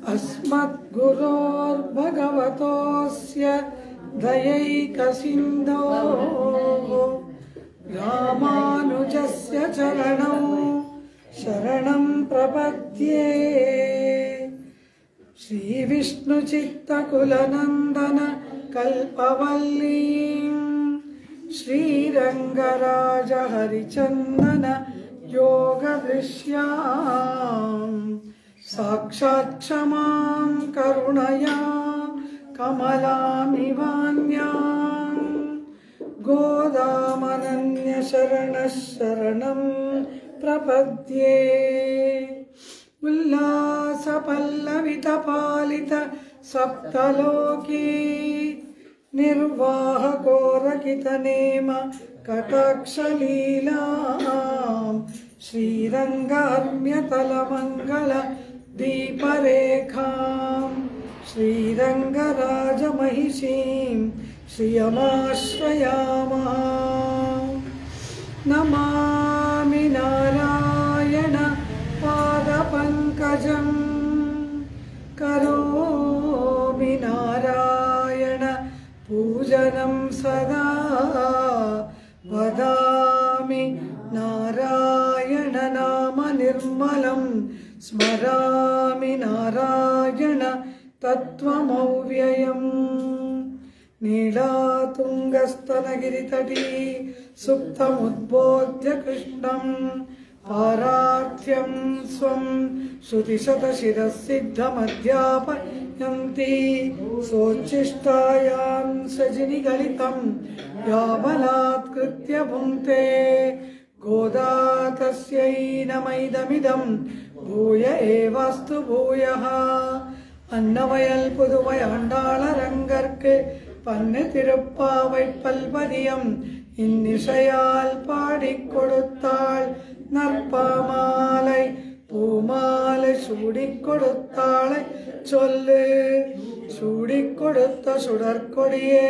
अस्मद्गुरोर्भगवतोऽस्य दयैकसिन्धोः रामानुजस्य चरणौ शरणं प्रपद्ये। श्रीविष्णुचित्तकुलनन्दन कल्पवल्लीं श्रीरङ्गराज हरिचन्दन योगदृश्यां साक्षात् क्षमां करुणया कमलामिवान्यां गोदामनन्यशरणः शरणं प्रपद्ये। उल्लासपल्लवितपालित सप्तलोकी निर्वाहकोरकितनेम कटाक्षलीलां श्रीरङ्गार्म्यतलमङ्गल दीपरेखां श्रीरङ्गराजमहिषीं श्रियमाश्रयामः। नमामि नारायण पादपङ्कजं करोमि नारायण पूजनं सदा वदामि नारायण नाम निर्मलं स्मरामि नारायण तत्त्वमव्ययम्। नीलातुङ्गस्तनगिरितटी सुप्तमुद्बोध्य कृष्णं पारार्थ्यं स्वं श्रुतिशतशिरःसिद्धमध्यापयन्ति सोच्छिष्टायां सजिनिगलितं याबलात्कृत्य भुङ्क्ते गोदा तस्यै नमैदमिदं भूय एवास्तु भूयः। अन्नवयल पुதுவை ஆண்டாளரங்கற்கு பன்னு திருப்பாவை பல்பதியம் இன்னிசையால் பாடிக் கொடுத்தாள் நற்பாமாலை பூமாலை சூடிக் கொடுத்தாளை சொல்லு சூடிக் கொடுத்த சுடற்கொடியே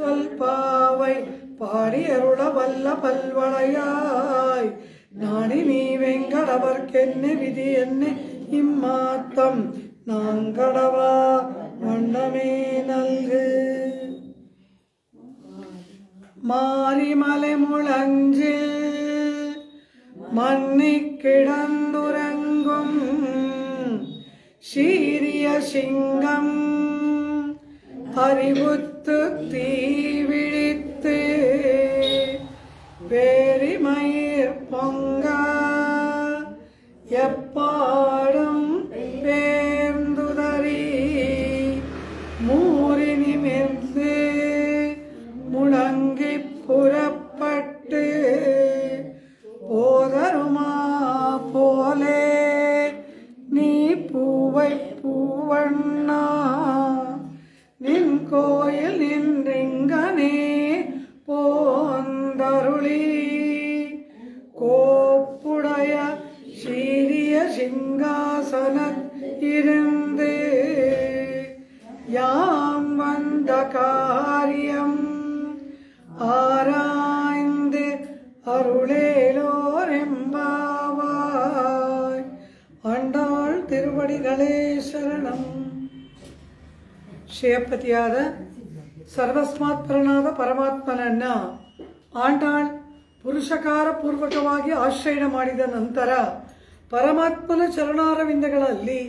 தொல்பாவை பாடி அருள வல்ல பல்வளையாய் நாடி நீ வெங்கடவர்க்கென்ன விதி என்ன இம்மாத்தம் நாங்கடவா வண்ணமே நல்கு। மாரிமலை முழஞ்சில் மன்னிக் கிடந்துறங்கும் சீரிய சிங்கம் அறிவுத்து தீவிழித்து வேரிமயிர் பொங்க எப்பாடும் பேர்ந்துதறி மூறி நிமிர்ந்து முழங்கி புறப்பட்டு போதருமா போலே நீ பூவை பூவண்ணா நின் கோயில் நின்றிங்கனே போந்தருளி கோப்புடைய சீரிய சிங்காசனத் இருந்து யாம் வந்த காரியம் ஆராய்ந்து அருளேலோரெம்பாவாய்। ஆண்டாள் திருவடிகளே ಶರಣಂ। ಶ್ರೇಯಪತಿಯಾದ ಸರ್ವಸ್ಮಾತ್ಪರನಾದ ಪರಮಾತ್ಮನನ್ನ ಆಂಡಾಳ್ ಪುರುಷಕಾರ ಪೂರ್ವಕವಾಗಿ ಆಶ್ರಯಣ ಮಾಡಿದ ನಂತರ ಪರಮಾತ್ಮನ ಚರಣಾರವಿಂದಗಳಲ್ಲಿ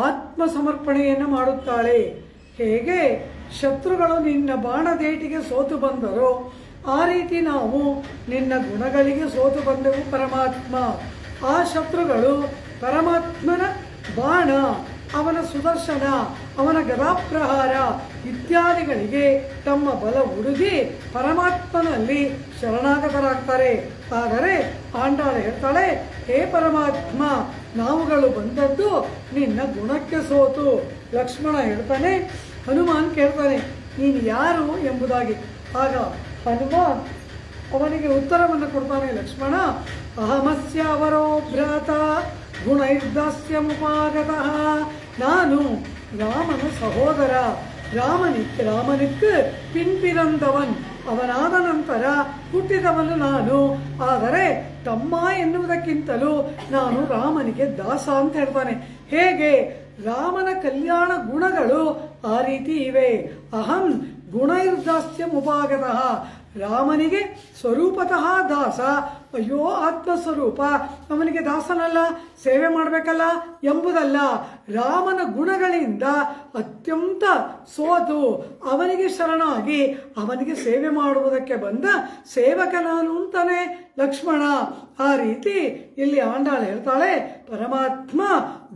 ಆತ್ಮ ಸಮರ್ಪಣೆಯನ್ನು ಮಾಡುತ್ತಾಳೆ। ಹೇಗೆ ಶತ್ರುಗಳು ನಿನ್ನ ಬಾಣದೇಟಿಗೆ ಸೋತು ಬಂದರೋ ಆ ರೀತಿ ನಾವು ನಿನ್ನ ಗುಣಗಳಿಗೆ ಸೋತು ಬಂದೆವು ಪರಮಾತ್ಮ। ಆ ಶತ್ರುಗಳು ಪರಮಾತ್ಮನ ಬಾಣ, ಅವನ ಸುದರ್ಶನ, ಅವನ ಗದಾಪ್ರಹಾರ ಇತ್ಯಾದಿಗಳಿಗೆ ತಮ್ಮ ಬಲ ಉಡುಗಿ ಪರಮಾತ್ಮನಲ್ಲಿ ಶರಣಾಗತರಾಗ್ತಾರೆ। ಆದರೆ ಆಂಡಾಳು ಹೇಳ್ತಾಳೆ, ಹೇ ಪರಮಾತ್ಮ, ನಾವುಗಳು ಬಂದದ್ದು ನಿನ್ನ ಗುಣಕ್ಕೆ ಸೋತು। ಲಕ್ಷ್ಮಣ ಹೇಳ್ತಾನೆ, ಹನುಮಾನ್ ಕೇಳ್ತಾನೆ, ನೀನು ಯಾರು ಎಂಬುದಾಗಿ। ಆಗ ಹನುಮ ಅವನಿಗೆ ಉತ್ತರವನ್ನು ಕೊಡ್ತಾನೆ, ಲಕ್ಷ್ಮಣ ಅಹಮಸ್ಯ ಅವರೋ ಭ್ರಾತ ಗುಣೈರ್ದಾಸ್ಯ ಮುಪಾಗತಃ, ನಾನು ರಾಮನ ಸಹೋದರ, ರಾಮನಿக்கு ಪಿನ್ಪಿರಂದವನ್, ಅವನಾದ ನಂತರ ಹುಟ್ಟಿದವನು ನಾನು. ಆದರೆ ತಮ್ಮ ಎನ್ನುವುದಕ್ಕಿಂತಲೂ ನಾನು ರಾಮನಿಗೆ ದಾಸ ಅಂತ ಹೇಳ್ತಾನೆ. ಹೇಗೆ ರಾಮನ ಕಲ್ಯಾಣ ಗುಣಗಳು ಆ ರೀತಿ ಇವೆ. ಅಹಂ ಗುಣೈರ್ದಾಸ್ಯಂ ಉಪಾಗತಃ, ರಾಮನಿಗೆ ಸ್ವರೂಪತಃ ದಾಸ. ಅಯ್ಯೋ ಆತ್ಮಸ್ವರೂಪ, ಅವನಿಗೆ ದಾಸನಲ್ಲ, ಸೇವೆ ಮಾಡಬೇಕಲ್ಲ ಎಂಬುದಲ್ಲ. ರಾಮನ ಗುಣಗಳಿಂದ ಅತ್ಯಂತ ಸೋತು ಅವನಿಗೆ ಶರಣಾಗಿ ಅವನಿಗೆ ಸೇವೆ ಮಾಡುವುದಕ್ಕೆ ಬಂದ ಸೇವಕ ನಾನು ಅಂತಾನೆ ಲಕ್ಷ್ಮಣ. ಆ ರೀತಿ ಇಲ್ಲಿ ಆಂಡಾಳು ಹೇಳ್ತಾಳೆ, ಪರಮಾತ್ಮ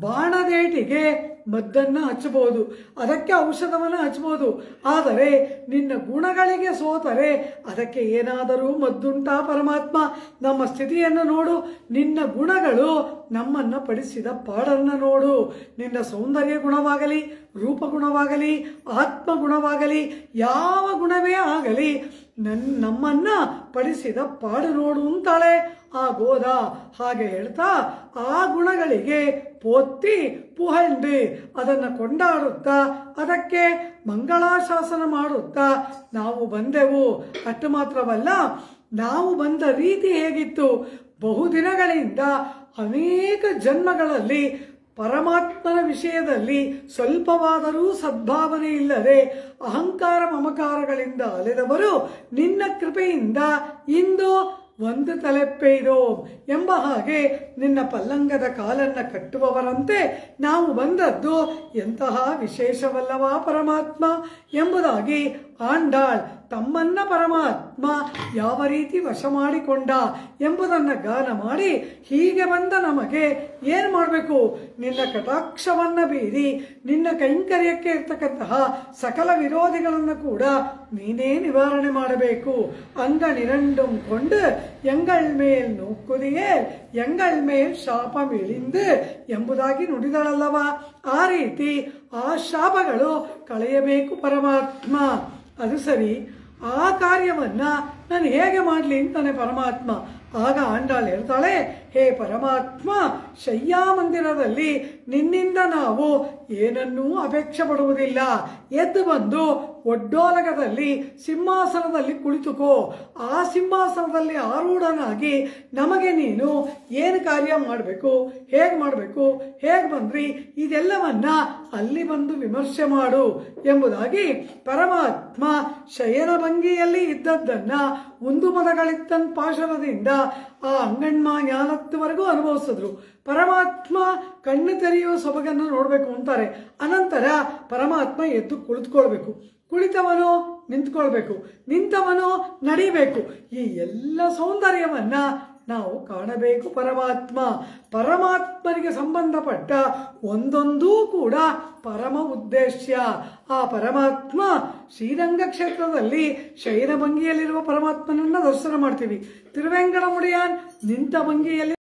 ಬಾಣದೇಟಿಗೆ ಮದ್ದನ್ನು ಹಚ್ಚಬಹುದು, ಅದಕ್ಕೆ ಔಷಧವನ್ನು ಹಚ್ಚಬಹುದು. ಆದರೆ ನಿನ್ನ ಗುಣಗಳಿಗೆ ಸೋತರೆ ಅದಕ್ಕೆ ಏನಾದರೂ ಮದ್ದುಂಟಾ ಪರಮಾತ್ಮ? ನಮ್ಮ ಸ್ಥಿತಿಯನ್ನು ನೋಡು, ನಿನ್ನ ಗುಣಗಳು ನಮ್ಮನ್ನು ಪಡಿಸಿದ ಪಾಡನ್ನು ನೋಡು. ನಿನ್ನ ಸೌಂದರ್ಯ ಗುಣವಾಗಲಿ, ರೂಪಗುಣವಾಗಲಿ, ಆತ್ಮಗುಣವಾಗಲಿ, ಯಾವ ಗುಣವೇ ಆಗಲಿ ನಮ್ಮನ್ನ ಪಡಿಸಿದ ಪಾಡು ನೋಡು ಅಂತಾಳೆ ಆ ಗೋದ. ಹಾಗೆ ಹೇಳ್ತಾ ಆ ಗುಣಗಳಿಗೆ ಪೋತ್ತಿ ಪುಹಂಡು ಅದನ್ನು ಕೊಂಡಾಡುತ್ತಾ ಅದಕ್ಕೆ ಮಂಗಳಾಶಾಸನ ಮಾಡುತ್ತಾ ನಾವು ಬಂದೆವು. ಅಷ್ಟು ಮಾತ್ರವಲ್ಲ, ನಾವು ಬಂದ ರೀತಿ ಹೇಗಿತ್ತು? ಬಹುದಿನಗಳಿಂದ ಅನೇಕ ಜನ್ಮಗಳಲ್ಲಿ ಪರಮಾತ್ಮನ ವಿಷಯದಲ್ಲಿ ಸ್ವಲ್ಪವಾದರೂ ಸದ್ಭಾವನೆ ಇಲ್ಲದೆ ಅಹಂಕಾರ ಮಮಕಾರಗಳಿಂದ ಅಲೆದವರು ನಿನ್ನ ಕೃಪೆಯಿಂದ ಇಂದು ಒಂದು ತಲೆಪ್ಪೆಯ್ದೋ ಎಂಬ ಹಾಗೆ ನಿನ್ನ ಪಲ್ಲಂಗದ ಕಾಲನ್ನು ಕಟ್ಟುವವರಂತೆ ನಾವು ಬಂದದ್ದು ಎಂತಹ ವಿಶೇಷವಲ್ಲವಾ ಪರಮಾತ್ಮ ಎಂಬುದಾಗಿ ಆಂಡಾಳ್ ತಮ್ಮನ್ನ ಪರಮಾತ್ಮ ಯಾವ ರೀತಿ ವಶ ಮಾಡಿಕೊಂಡ ಎಂಬುದನ್ನು ಗಾನ ಮಾಡಿ, ಹೀಗೆ ಬಂದ ನಮಗೆ ಏನು ಮಾಡಬೇಕು? ನಿನ್ನ ಕಟಾಕ್ಷವನ್ನು ಬೀರಿ ನಿನ್ನ ಕೈಂಕರ್ಯಕ್ಕೆ ಇರ್ತಕ್ಕಂತಹ ಸಕಲ ವಿರೋಧಿಗಳನ್ನು ಕೂಡ ನೀನೇ ನಿವಾರಣೆ ಮಾಡಬೇಕು. ಅಂಗನಿರಂಡುಂ ಕೊಂಡು ಎಂಗಳ್ ಮೇಲ್ ನೋಕ್ಕುದಿಯೇ ಎಂಗಳ್ ಮೇಲ್ ಶಾಪ ಮಿಳಿಂದು ಎಂಬುದಾಗಿ ನುಡಿದಳಲ್ಲವ. ಆ ರೀತಿ ಆ ಶಾಪಗಳು ಕಳೆಯಬೇಕು ಪರಮಾತ್ಮ. ಅದು ಸರಿ, ಆ ಕಾರ್ಯವನ್ನ ನಾನು ಹೇಗೆ ಮಾಡಲಿ ಅಂತಾನೆ ಪರಮಾತ್ಮ. ಆಗ ಆಂಡಾಳು ಹೇಳ್ತಾಳೆ, ಹೇ ಪರಮಾತ್ಮ, ಶಯ್ಯಾ ಮಂದಿರದಲ್ಲಿ ನಿನ್ನಿಂದ ನಾವು ಏನನ್ನೂ ಅಪೇಕ್ಷೆ ಪಡುವುದಿಲ್ಲ. ಎದ್ದು ಬಂದು ಒಡ್ಡೋಲಗದಲ್ಲಿ ಸಿಂಹಾಸನದಲ್ಲಿ ಕುಳಿತುಕೋ. ಆ ಸಿಂಹಾಸನದಲ್ಲಿ ಆರೂಢನಾಗಿ ನಮಗೆ ನೀನು ಏನು ಕಾರ್ಯ ಮಾಡಬೇಕು, ಹೇಗೆ ಮಾಡಬೇಕು, ಹೇಗೆ ಬಂದ್ರಿ, ಇದೆಲ್ಲವನ್ನ ಅಲ್ಲಿ ಬಂದು ವಿಮರ್ಶೆ ಮಾಡು ಎಂಬುದಾಗಿ ಪರಮಾತ್ಮ ಶಯನ ಭಂಗಿಯಲ್ಲಿ ಇದ್ದದ್ದನ್ನ ಒಂದು ಮದಗಳಿತ್ತನ್ ಪಾಶರದಿಂದ ಆ ಅಂಗಣ್ಮ ಜ್ಞಾನತ್ವರೆಗೂ ಅನುಭವಿಸಿದ್ರು. ಪರಮಾತ್ಮ ಕಣ್ಣು ತೆರೆಯುವ ಸೊಬಗನ್ನು ನೋಡಬೇಕು ಅಂತಾರೆ. ಅನಂತರ ಪರಮಾತ್ಮ ಎದ್ದು ಕುಳಿತುಕೊಳ್ಬೇಕು, ಕುಳಿತವನು ನಿಂತ್ಕೊಳ್ಬೇಕು, ನಿಂತವನು ನಡಿಬೇಕು. ಈ ಎಲ್ಲ ಸೌಂದರ್ಯವನ್ನ ನಾವು ಕಾಣಬೇಕು ಪರಮಾತ್ಮ. ಪರಮಾತ್ಮನಿಗೆ ಸಂಬಂಧಪಟ್ಟ ಒಂದೊಂದೂ ಕೂಡ ಪರಮ ಉದ್ದೇಶ. ಆ ಪರಮಾತ್ಮ ಶ್ರೀರಂಗ ಕ್ಷೇತ್ರದಲ್ಲಿ ಶಯನ ಭಂಗಿಯಲ್ಲಿರುವ ಪರಮಾತ್ಮನನ್ನ ದರ್ಶನ ಮಾಡ್ತೀವಿ. ತಿರುವೆಂಗಡ ಮುಡಿಯಾನ್ ನಿಂತ ಭಂಗಿಯಲ್ಲಿ